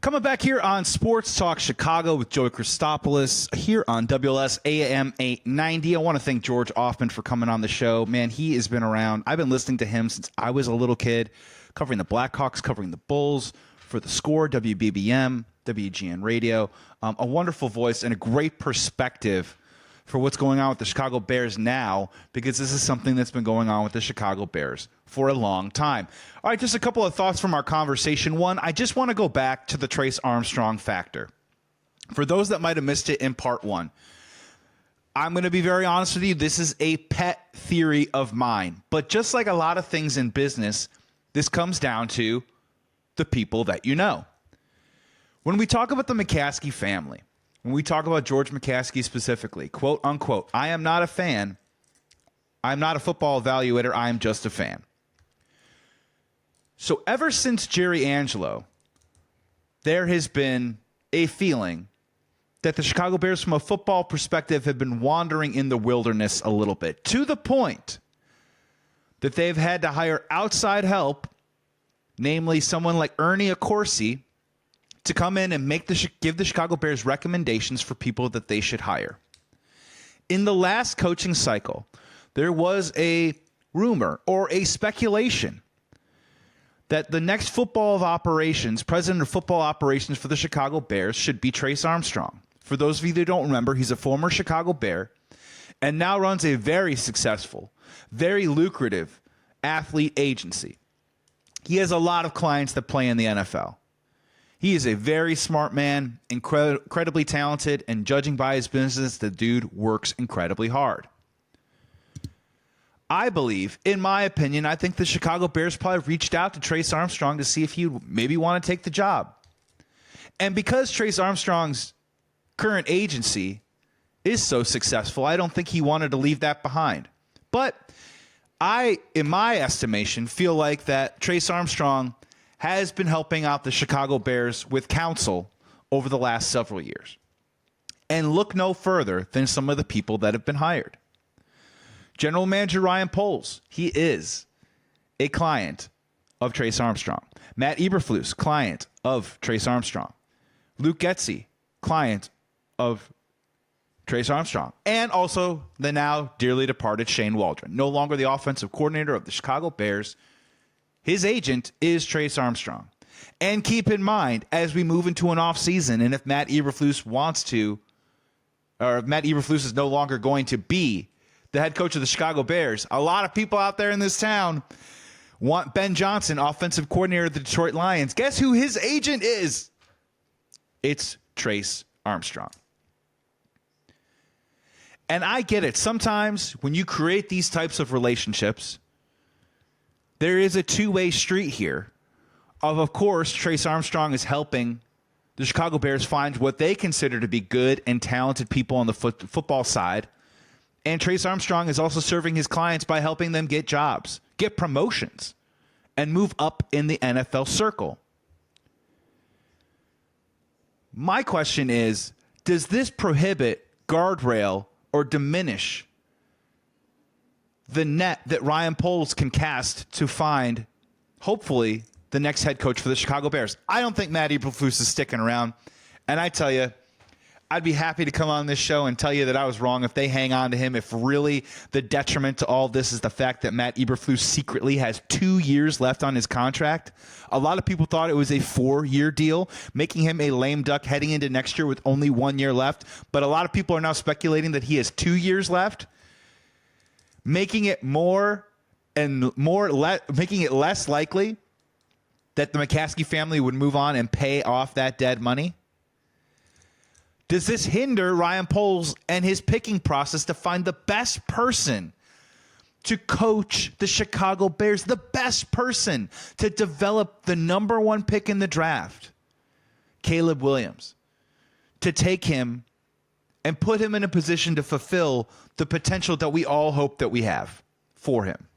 Coming back here on Sports Talk Chicago with Joey Christopoulos here on WLS AM 890. I want to thank George Offman for coming on the show. Man, he has been around. I've been listening to him since I was a little kid, covering the Blackhawks, covering the Bulls for The Score, WBBM, WGN Radio. A wonderful voice and a great perspective for what's going on with the Chicago Bears now, because this is something that's been going on with the Chicago Bears for a long time. All right, just a couple of thoughts from our conversation. One, I just want to go back to the Trace Armstrong factor. For those that might have missed it in part one, I'm going to be very honest with you. This is a pet theory of mine. But just like a lot of things in business, this comes down to the people that you know. When we talk about the McCaskey family, when we talk about George McCaskey specifically, quote unquote, I am not a fan. I'm not a football evaluator. I am just a fan. So ever since Jerry Angelo, there has been a feeling that the Chicago Bears, from a football perspective, have been wandering in the wilderness a little bit, to the point that they've had to hire outside help, namely someone like Ernie Accorsi, to come in and give the Chicago Bears recommendations for people that they should hire. In the last coaching cycle, there was a rumor or a speculation that the next president of football operations for the Chicago Bears should be Trace Armstrong. For those of you that don't remember, he's a former Chicago Bear and now runs a very successful, very lucrative athlete agency. He has a lot of clients that play in the NFL. He is a very smart man, incredibly talented, and judging by his business, the dude works incredibly hard. I believe, in my opinion, I think the Chicago Bears probably reached out to Trace Armstrong to see if he would maybe want to take the job. And because Trace Armstrong's current agency is so successful, I don't think he wanted to leave that behind. But I, in my estimation, feel like that Trace Armstrong has been helping out the Chicago Bears with counsel over the last several years. And look no further than some of the people that have been hired. General Manager Ryan Poles, he is a client of Trace Armstrong. Matt Eberflus, client of Trace Armstrong. Luke Getsy, client of Trace Armstrong. And also the now dearly departed Shane Waldron, no longer the offensive coordinator of the Chicago Bears. His agent is Trace Armstrong. And keep in mind, as we move into an offseason, and if Matt Eberflus wants to, or if Matt Eberflus is no longer going to be the head coach of the Chicago Bears, a lot of people out there in this town want Ben Johnson, offensive coordinator of the Detroit Lions. Guess who his agent is? It's Trace Armstrong. And I get it. Sometimes when you create these types of relationships, there is a two-way street here. Of course, Trace Armstrong is helping the Chicago Bears find what they consider to be good and talented people on the football side. And Trace Armstrong is also serving his clients by helping them get jobs, get promotions, and move up in the NFL circle. My question is, does this prohibit, guardrail, or diminish the net that Ryan Poles can cast to find, hopefully, the next head coach for the Chicago Bears? I don't think Matt Eberflus is sticking around. And I tell you, I'd be happy to come on this show and tell you that I was wrong if they hang on to him, if really the detriment to all this is the fact that Matt Eberflus secretly has 2 years left on his contract. A lot of people thought it was a 4-year deal, making him a lame duck heading into next year with only 1 year left. But a lot of people are now speculating that he has 2 years left, making it making it less likely that the McCaskey family would move on and pay off that dead money. Does this hinder Ryan Poles and his picking process to find the best person to coach the Chicago Bears, the best person to develop the number 1 pick in the draft, Caleb Williams, to take him and put him in a position to fulfill the potential that we all hope that we have for him?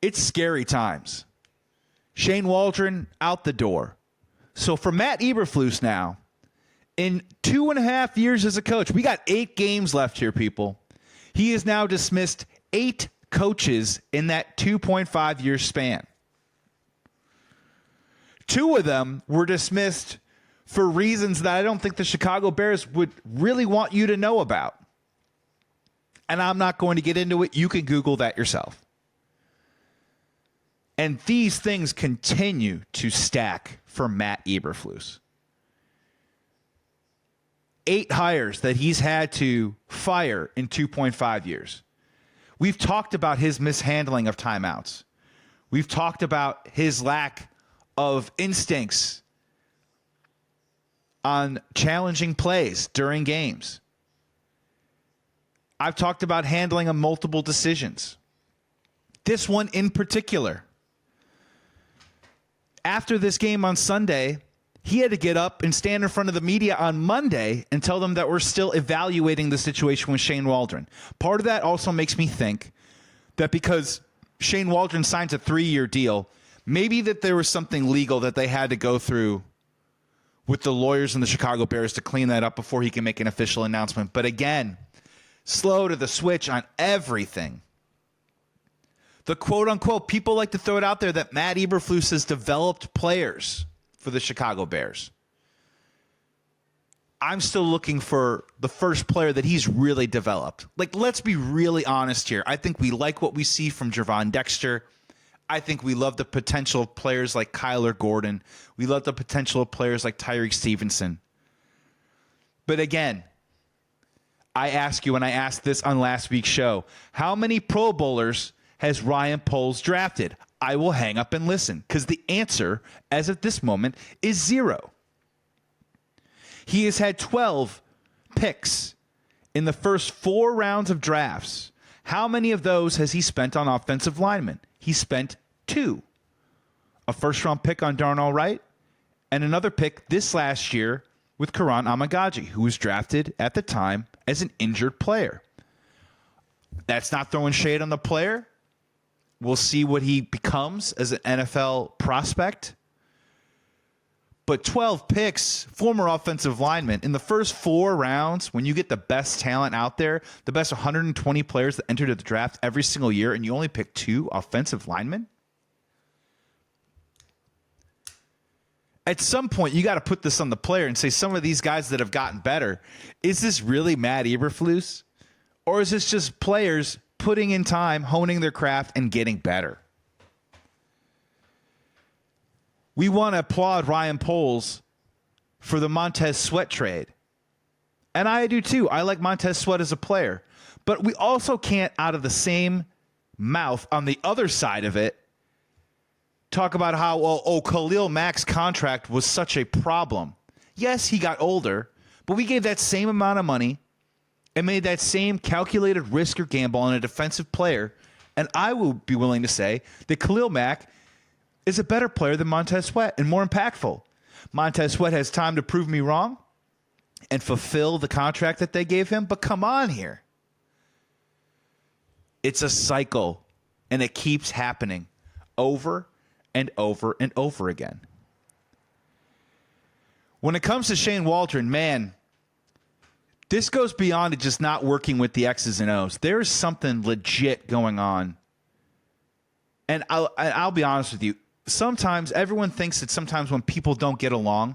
It's scary times. Shane Waldron out the door. So for Matt Eberflus now, in 2.5 years as a coach, we got 8 games left here, people. He has now dismissed 8 coaches in that 2.5 year span. 2 of them were dismissed for reasons that I don't think the Chicago Bears would really want you to know about. And I'm not going to get into it. You can Google that yourself. And these things continue to stack for Matt Eberflus. 8 hires that he's had to fire in 2.5 years. We've talked about his mishandling of timeouts. We've talked about his lack of instincts on challenging plays during games. I've talked about handling of multiple decisions. This one in particular. After this game on Sunday, he had to get up and stand in front of the media on Monday and tell them that we're still evaluating the situation with Shane Waldron. Part of that also makes me think that because Shane Waldron signs a 3-year deal, maybe that there was something legal that they had to go through with the lawyers and the Chicago Bears to clean that up before he can make an official announcement. But again, slow to the switch on everything. The quote-unquote, people like to throw it out there that Matt Eberflus has developed players for the Chicago Bears. I'm still looking for the first player that he's really developed. Like, let's be really honest here. I think we like what we see from Javon Dexter. I think we love the potential of players like Kyler Gordon. We love the potential of players like Tyreek Stevenson. But again, I ask you, and I asked this on last week's show, how many Pro Bowlers has Ryan Poles drafted? I will hang up and listen, because the answer, as of this moment, is 0. He has had 12 picks in the first 4 rounds of drafts. How many of those has he spent on offensive linemen? He spent 2. A first-round pick on Darnell Wright, and another pick this last year with Karan Amagaji, who was drafted at the time as an injured player. That's not throwing shade on the player. We'll see what he becomes as an NFL prospect. But 12 picks, former offensive lineman, in the first 4 rounds, when you get the best talent out there, the best 120 players that entered the draft every single year, and you only pick 2 offensive linemen? At some point, you got to put this on the player and say, some of these guys that have gotten better, is this really Matt Eberflus? Or is this just players putting in time, honing their craft, and getting better? We want to applaud Ryan Poles for the Montez Sweat trade. And I do too. I like Montez Sweat as a player. But we also can't, out of the same mouth on the other side of it, talk about how, Khalil Mack's contract was such a problem. Yes, he got older, but we gave that same amount of money and made that same calculated risk or gamble on a defensive player. And I will be willing to say that Khalil Mack is a better player than Montez Sweat and more impactful. Montez Sweat has time to prove me wrong and fulfill the contract that they gave him. But come on here. It's a cycle, and it keeps happening over and over and over again. When it comes to Shane Waldron, man, this goes beyond just not working with the X's and O's. There is something legit going on. And I'll be honest with you. Sometimes everyone thinks that sometimes when people don't get along,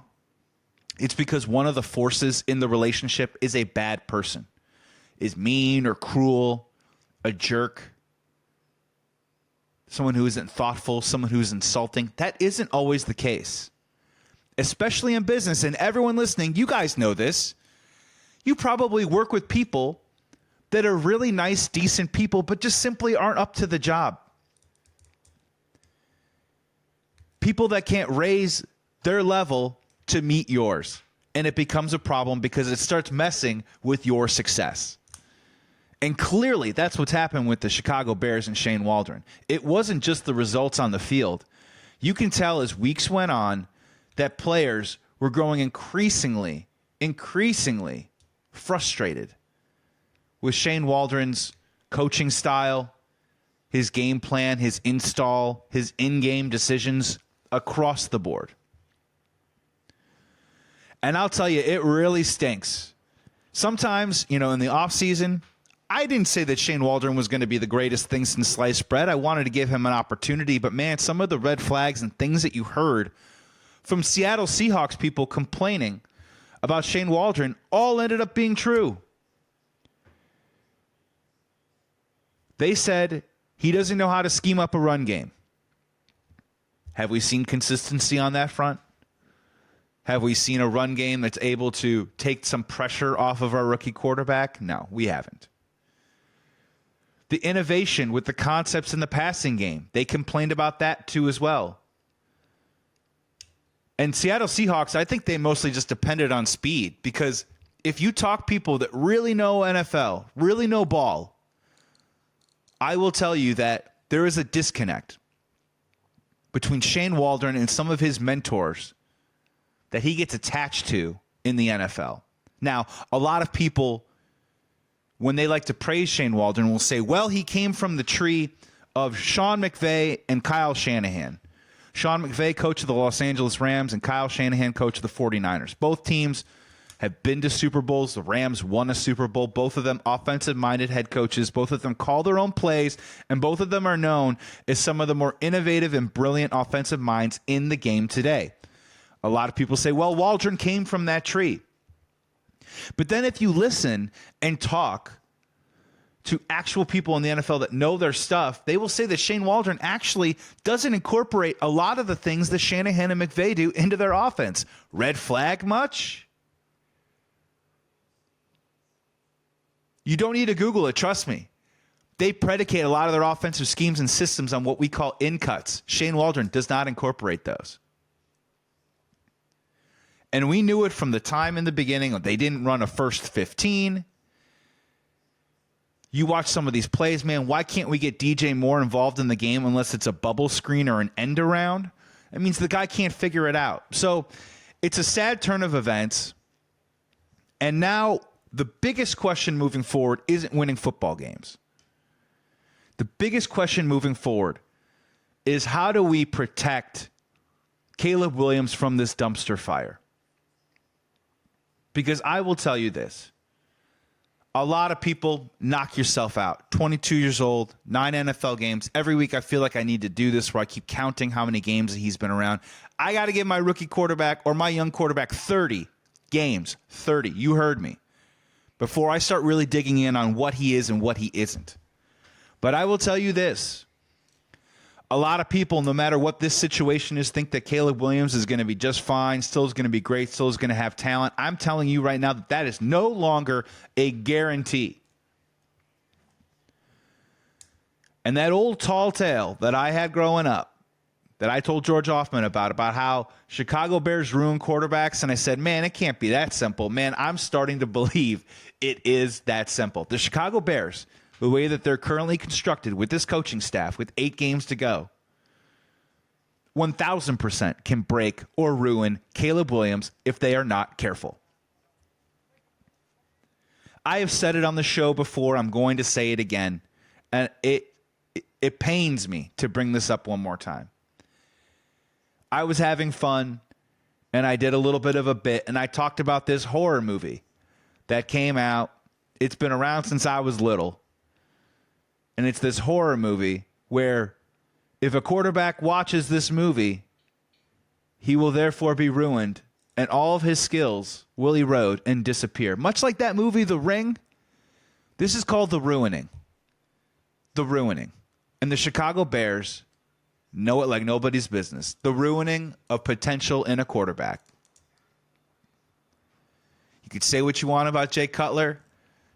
it's because one of the forces in the relationship is a bad person, is mean or cruel, a jerk, someone who isn't thoughtful, someone who's insulting. That isn't always the case, especially in business. And everyone listening, you guys know this. You probably work with people that are really nice, decent people, but just simply aren't up to the job. People that can't raise their level to meet yours. And it becomes a problem because it starts messing with your success. And clearly, that's what's happened with the Chicago Bears and Shane Waldron. It wasn't just the results on the field. You can tell as weeks went on that players were growing increasingly frustrated with Shane Waldron's coaching style, his game plan, his install, his in-game decisions across the board. And I'll tell you, it really stinks. Sometimes, in the offseason, I didn't say that Shane Waldron was going to be the greatest thing since sliced bread. I wanted to give him an opportunity. But, man, some of the red flags and things that you heard from Seattle Seahawks people complaining about Shane Waldron all ended up being true. They said he doesn't know how to scheme up a run game. Have we seen consistency on that front? Have we seen a run game that's able to take some pressure off of our rookie quarterback? No, we haven't. The innovation with the concepts in the passing game, they complained about that too as well. And Seattle Seahawks, I think they mostly just depended on speed, because if you talk people that really know NFL, really know ball, I will tell you that there is a disconnect between Shane Waldron and some of his mentors that he gets attached to in the NFL. Now, a lot of people, when they like to praise Shane Waldron, will say, well, he came from the tree of Sean McVay and Kyle Shanahan. Sean McVay, coach of the Los Angeles Rams, and Kyle Shanahan, coach of the 49ers. Both teams have been to Super Bowls. The Rams won a Super Bowl. Both of them offensive-minded head coaches. Both of them call their own plays, and both of them are known as some of the more innovative and brilliant offensive minds in the game today. A lot of people say, well, Waldron came from that tree. But then if you listen and talk to actual people in the NFL that know their stuff, they will say that Shane Waldron actually doesn't incorporate a lot of the things that Shanahan and McVay do into their offense. Red flag much? You don't need to Google it, trust me. They predicate a lot of their offensive schemes and systems on what we call in-cuts. Shane Waldron does not incorporate those. And we knew it from the time in the beginning. They didn't run a first 15. You watch some of these plays, man, why can't we get DJ Moore involved in the game unless it's a bubble screen or an end around? That means the guy can't figure it out. So it's a sad turn of events. And now the biggest question moving forward isn't winning football games. The biggest question moving forward is, how do we protect Caleb Williams from this dumpster fire? Because I will tell you this. A lot of people knock yourself out. 22 years old, 9 NFL games. Every week I feel like I need to do this where I keep counting how many games he's been around. I got to give my rookie quarterback or my young quarterback 30 games. 30. You heard me. Before I start really digging in on what he is and what he isn't. But I will tell you this. A lot of people, no matter what this situation is, think that Caleb Williams is going to be just fine, still is going to be great, still is going to have talent. I'm telling you right now that that is no longer a guarantee. And that old tall tale that I had growing up, that I told George Hoffman about how Chicago Bears ruin quarterbacks, and I said, man, it can't be that simple. Man, I'm starting to believe it is that simple. The Chicago Bears, the way that they're currently constructed with this coaching staff, with 8 games to go, 1,000% can break or ruin Caleb Williams if they are not careful. I have said it on the show before. I'm going to say it again. And it pains me to bring this up one more time. I was having fun, and I did a little bit of a bit, and I talked about this horror movie that came out. It's been around since I was little. And it's this horror movie where if a quarterback watches this movie, he will therefore be ruined, and all of his skills will erode and disappear. Much like that movie, The Ring, this is called The Ruining. The Ruining. And the Chicago Bears know it like nobody's business. The ruining of potential in a quarterback. You could say what you want about Jay Cutler.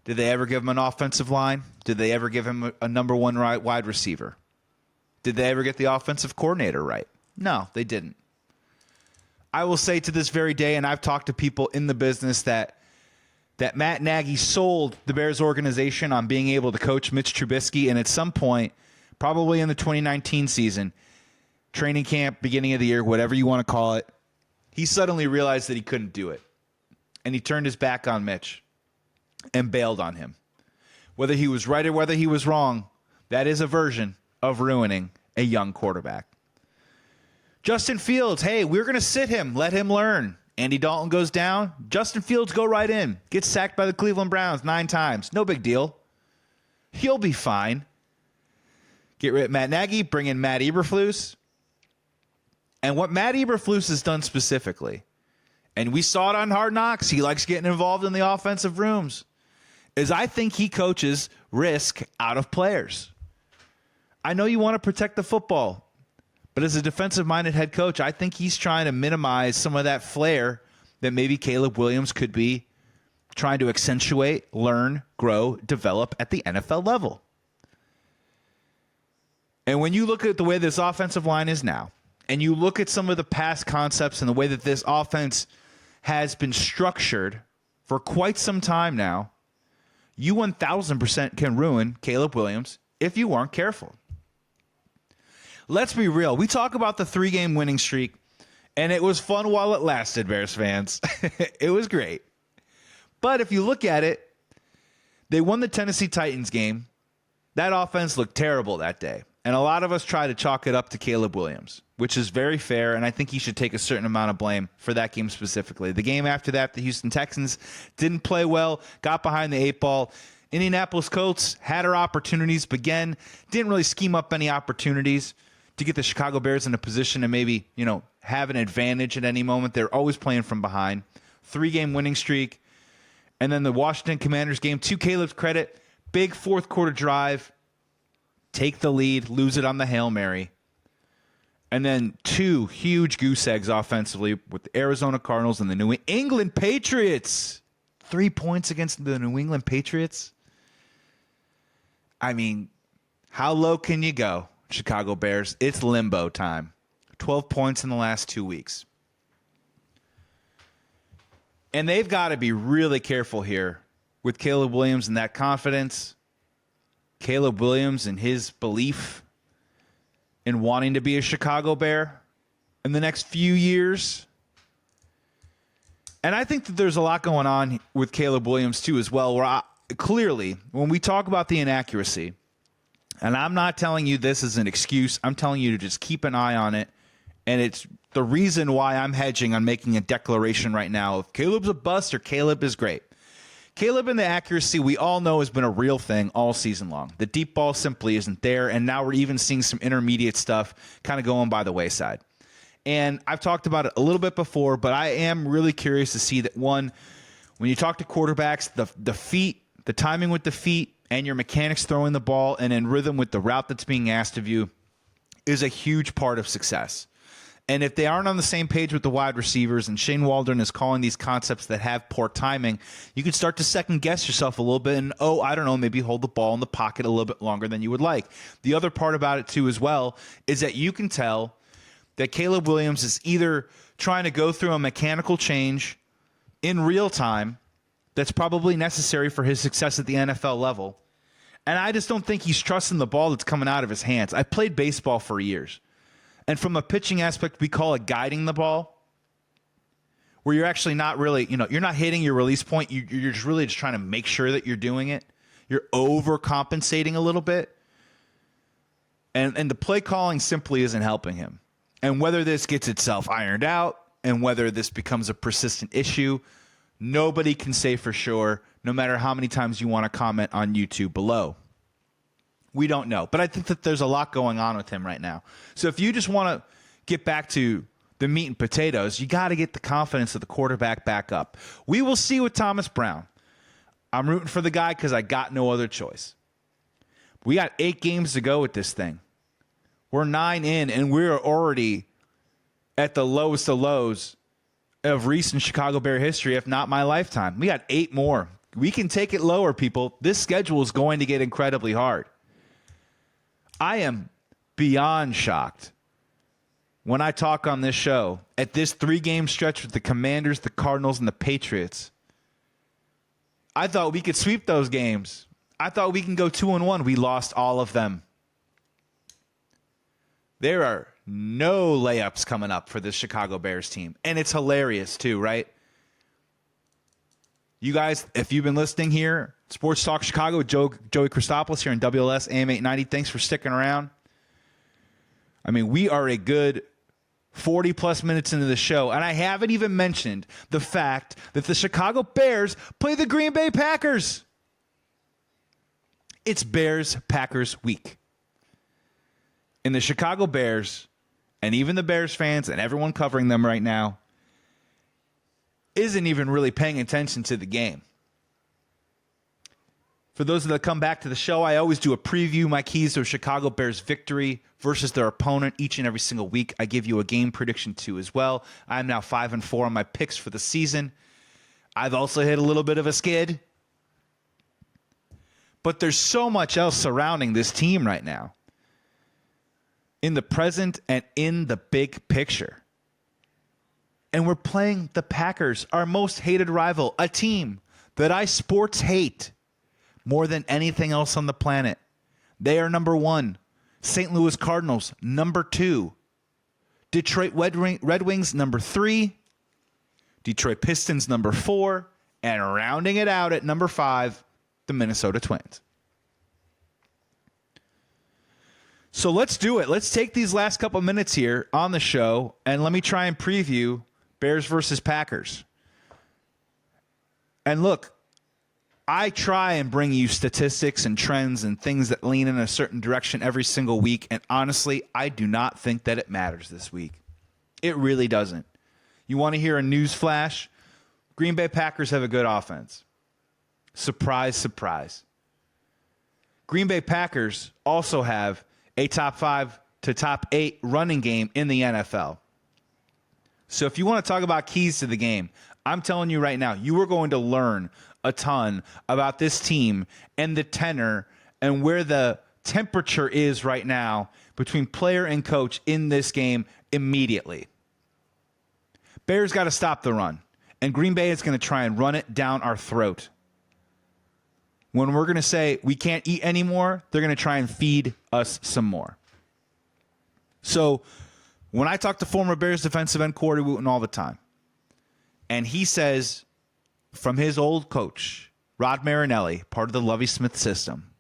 Did they ever give him an offensive line? Did they ever give him a number one wide receiver? Did they ever get the offensive coordinator right? No, they didn't. I will say to this very day, and I've talked to people in the business, that Matt Nagy sold the Bears organization on being able to coach Mitch Trubisky, and at some point, probably in the 2019 season, training camp, beginning of the year, whatever you want to call it, he suddenly realized that he couldn't do it. And he turned his back on Mitch and bailed on him. Whether he was right or whether he was wrong, that is a version of ruining a young quarterback. Justin Fields, hey, we're going to sit him, let him learn. Andy Dalton goes down. Justin Fields go right in. Gets sacked by the Cleveland Browns 9 times. No big deal. He'll be fine. Get rid of Matt Nagy, bring in Matt Eberflus. And what Matt Eberflus has done specifically, and we saw it on Hard Knocks, he likes getting involved in the offensive rooms, is I think he coaches risk out of players. I know you want to protect the football, but as a defensive-minded head coach, I think he's trying to minimize some of that flair that maybe Caleb Williams could be trying to accentuate, learn, grow, develop at the NFL level. And when you look at the way this offensive line is now, and you look at some of the past concepts and the way that this offense has been structured for quite some time now, you 1,000% can ruin Caleb Williams if you aren't careful. Let's be real. We talk about the 3-game winning streak, and it was fun while it lasted, Bears fans. It was great. But if you look at it, they won the Tennessee Titans game. That offense looked terrible that day. And a lot of us try to chalk it up to Caleb Williams, which is very fair, and I think he should take a certain amount of blame for that game specifically. The game after that, the Houston Texans didn't play well, got behind the 8 ball. Indianapolis Colts had their opportunities, but again, didn't really scheme up any opportunities to get the Chicago Bears in a position to maybe, have an advantage at any moment. They're always playing from behind. 3-game winning streak. And then the Washington Commanders game, to Caleb's credit, big fourth quarter drive. Take the lead, lose it on the Hail Mary. And then 2 huge goose eggs offensively with the Arizona Cardinals and the New England Patriots. 3 points against the New England Patriots. I mean, how low can you go, Chicago Bears? It's limbo time. 12 points in the last 2 weeks. And they've got to be really careful here with Caleb Williams and that confidence. Caleb Williams and his belief in wanting to be a Chicago Bear in the next few years. And I think that there's a lot going on with Caleb Williams, too, as well, where clearly, when we talk about the inaccuracy, and I'm not telling you this is an excuse, I'm telling you to just keep an eye on it. And it's the reason why I'm hedging on making a declaration right now of Caleb's a bust or Caleb is great. Caleb and the accuracy, we all know, has been a real thing all season long. The deep ball simply isn't there, and now we're even seeing some intermediate stuff kind of going by the wayside. And I've talked about it a little bit before, but I am really curious to see that, one, when you talk to quarterbacks, the feet, the timing with the feet, and your mechanics throwing the ball and in rhythm with the route that's being asked of you is a huge part of success. And if they aren't on the same page with the wide receivers, and Shane Waldron is calling these concepts that have poor timing, you can start to second guess yourself a little bit and, I don't know, maybe hold the ball in the pocket a little bit longer than you would like. The other part about it, too, as well, is that you can tell that Caleb Williams is either trying to go through a mechanical change in real time that's probably necessary for his success at the NFL level. And I just don't think he's trusting the ball that's coming out of his hands. I played baseball for years. And from a pitching aspect, we call it guiding the ball, where you're actually not really, you're not hitting your release point. You're just really just trying to make sure that you're doing it. You're overcompensating a little bit. And the play calling simply isn't helping him. And whether this gets itself ironed out and whether this becomes a persistent issue, nobody can say for sure, no matter how many times you want to comment on YouTube below. We don't know. But I think that there's a lot going on with him right now. So if you just want to get back to the meat and potatoes, you got to get the confidence of the quarterback back up. We will see with Thomas Brown. I'm rooting for the guy because I got no other choice. We got 8 games to go with this thing. We're 9 in, and we're already at the lowest of lows of recent Chicago Bear history, if not my lifetime. We got 8 more. We can take it lower, people. This schedule is going to get incredibly hard. I am beyond shocked when I talk on this show at this 3-game stretch with the Commanders, the Cardinals, and the Patriots. I thought we could sweep those games. I thought we can go 2-1. We lost all of them. There are no layups coming up for this Chicago Bears team. And it's hilarious too, right? You guys, if you've been listening here, Sports Talk Chicago with Joey Christopoulos here on WLS AM 890. Thanks for sticking around. I mean, we are a good 40-plus minutes into the show, and I haven't even mentioned the fact that the Chicago Bears play the Green Bay Packers. It's Bears-Packers week. And the Chicago Bears and even the Bears fans and everyone covering them right now isn't even really paying attention to the game. For those that come back to the show, I always do a preview, my keys to a Chicago Bears victory versus their opponent each and every single week. I give you a game prediction too as well. I'm now 5-4 on my picks for the season. I've also hit a little bit of a skid. But there's so much else surrounding this team right now, in the present and in the big picture. And we're playing the Packers, our most hated rival, a team that I sports hate more than anything else on the planet. They are number 1. St. Louis Cardinals, number 2. Detroit Red Wings, number 3. Detroit Pistons, number 4. And rounding it out at number 5, the Minnesota Twins. So let's do it. Let's take these last couple minutes here on the show, and let me try and preview Bears versus Packers. And look, I try and bring you statistics and trends and things that lean in a certain direction every single week, and honestly, I do not think that it matters this week. It really doesn't. You want to hear a news flash? Green Bay Packers have a good offense. Surprise, surprise. Green Bay Packers also have a top 5 to top 8 running game in the NFL. So if you want to talk about keys to the game, I'm telling you right now, you are going to learn a ton about this team and the tenor and where the temperature is right now between player and coach in this game immediately. Bears got to stop the run, and Green Bay is going to try and run it down our throat. When we're going to say we can't eat anymore, they're going to try and feed us some more. So when I talk to former Bears defensive end Corey Wooten all the time, and he says from his old coach, Rod Marinelli, part of the Lovie Smith system,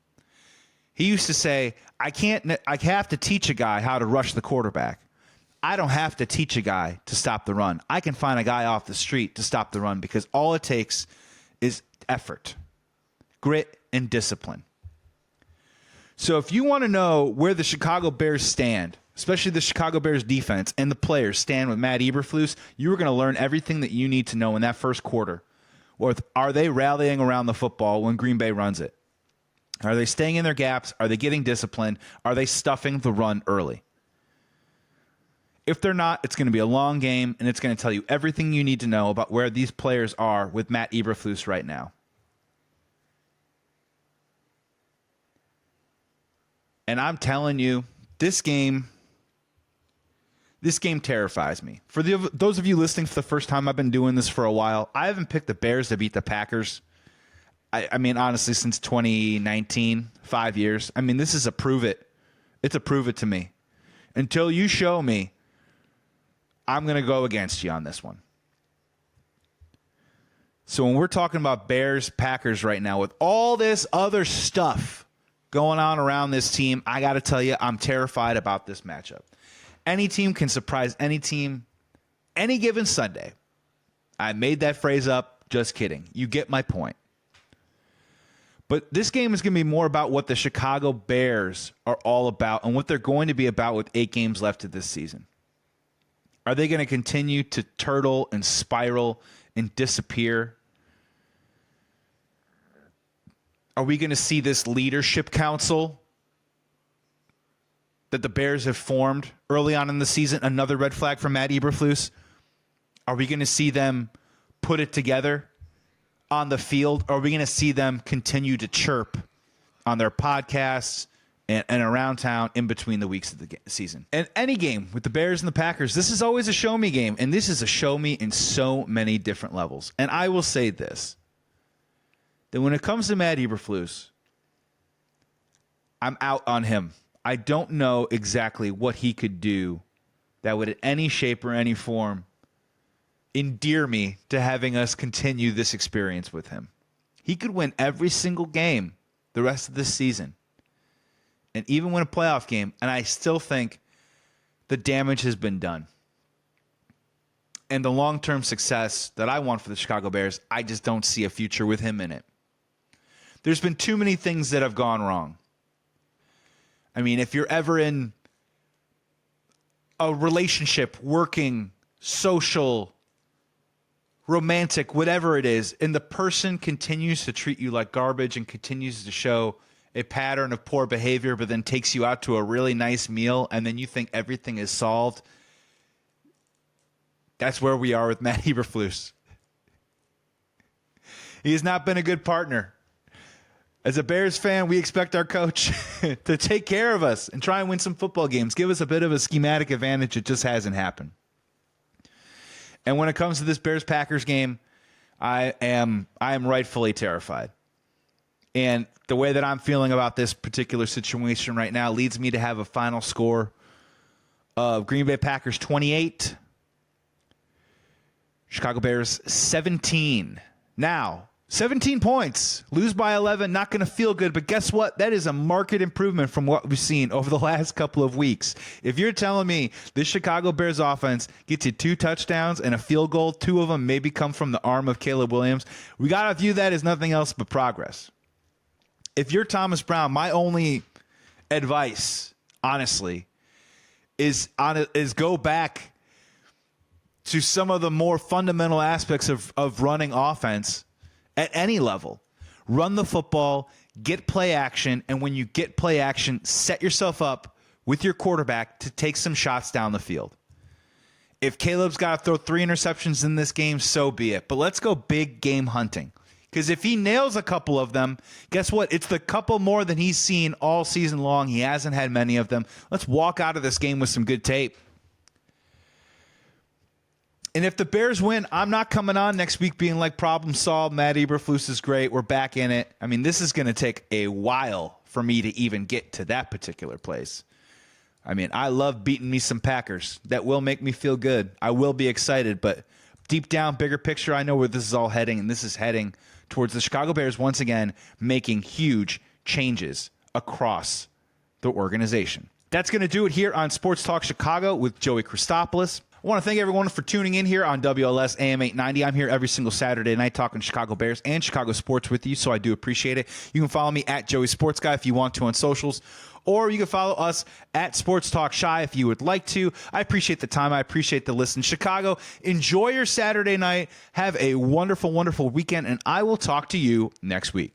he used to say, I have to teach a guy how to rush the quarterback. I don't have to teach a guy to stop the run. I can find a guy off the street to stop the run because all it takes is effort, grit, and discipline. So if you want to know where the Chicago Bears stand, especially the Chicago Bears defense and the players stand with Matt Eberflus, you are going to learn everything that you need to know in that first quarter. Or are they rallying around the football when Green Bay runs it? Are they staying in their gaps? Are they getting disciplined? Are they stuffing the run early? If they're not, it's going to be a long game, and it's going to tell you everything you need to know about where these players are with Matt Eberflus right now. And I'm telling you, this game terrifies me. For those of you listening for the first time, I've been doing this for a while. I haven't picked the Bears to beat the Packers. I mean, honestly, since 2019, 5 years. I mean, this is a prove it. It's a prove it to me. Until you show me, I'm going to go against you on this one. So when we're talking about Bears, Packers right now, with all this other stuff going on around this team, I got to tell you, I'm terrified about this matchup. Any team can surprise any team any given Sunday. I made that phrase up. Just kidding. You get my point. But this game is going to be more about what the Chicago Bears are all about and what they're going to be about with 8 games left of this season. Are they going to continue to turtle and spiral and disappear? Are we going to see this leadership council that the Bears have formed early on in the season, another red flag from Matt Eberflus? Are we going to see them put it together on the field? Or are we going to see them continue to chirp on their podcasts and around town in between the weeks of the season? And any game with the Bears and the Packers, this is always a show me game, and this is a show me in so many different levels. And I will say this, that when it comes to Matt Eberflus, I'm out on him. I don't know exactly what he could do that would in any shape or any form endear me to having us continue this experience with him. He could win every single game the rest of this season and even win a playoff game, and I still think the damage has been done. And the long-term success that I want for the Chicago Bears, I just don't see a future with him in it. There's been too many things that have gone wrong. I mean, if you're ever in a relationship, working, social, romantic, whatever it is, and the person continues to treat you like garbage and continues to show a pattern of poor behavior, but then takes you out to a really nice meal, and then you think everything is solved, that's where we are with Matt Eberflus. He has not been a good partner. As a Bears fan, we expect our coach to take care of us and try and win some football games, give us a bit of a schematic advantage. It just hasn't happened. And when it comes to this Bears-Packers game, I am rightfully terrified. And the way that I'm feeling about this particular situation right now leads me to have a final score of Green Bay Packers 28, Chicago Bears 17. Now, 17 points, lose by 11, not going to feel good, but guess what? That is a marked improvement from what we've seen over the last couple of weeks. If you're telling me this Chicago Bears offense gets you 2 touchdowns and a field goal, 2 of them maybe come from the arm of Caleb Williams, we got to view that as nothing else but progress. If you're Thomas Brown, my only advice, honestly, is go back to some of the more fundamental aspects of running offense at any level. Run the football, get play action, and when you get play action, set yourself up with your quarterback to take some shots down the field. If Caleb's got to throw 3 interceptions in this game, so be it. But let's go big game hunting. Because if he nails a couple of them, guess what? It's the couple more than he's seen all season long. He hasn't had many of them. Let's walk out of this game with some good tape. And if the Bears win, I'm not coming on next week being like, problem solved, Matt Eberflus is great, we're back in it. I mean, this is going to take a while for me to even get to that particular place. I mean, I love beating me some Packers. That will make me feel good. I will be excited, but deep down, bigger picture, I know where this is all heading, and this is heading towards the Chicago Bears once again making huge changes across the organization. That's going to do it here on Sports Talk Chicago with Joey Christopoulos. I want to thank everyone for tuning in here on WLS AM 890. I'm here every single Saturday night talking Chicago Bears and Chicago sports with you, so I do appreciate it. You can follow me at Joey Sports Guy if you want to on socials, or you can follow us at Sports Talk Shy if you would like to. I appreciate the time. I appreciate the listen. Chicago, enjoy your Saturday night. Have a wonderful, wonderful weekend, and I will talk to you next week.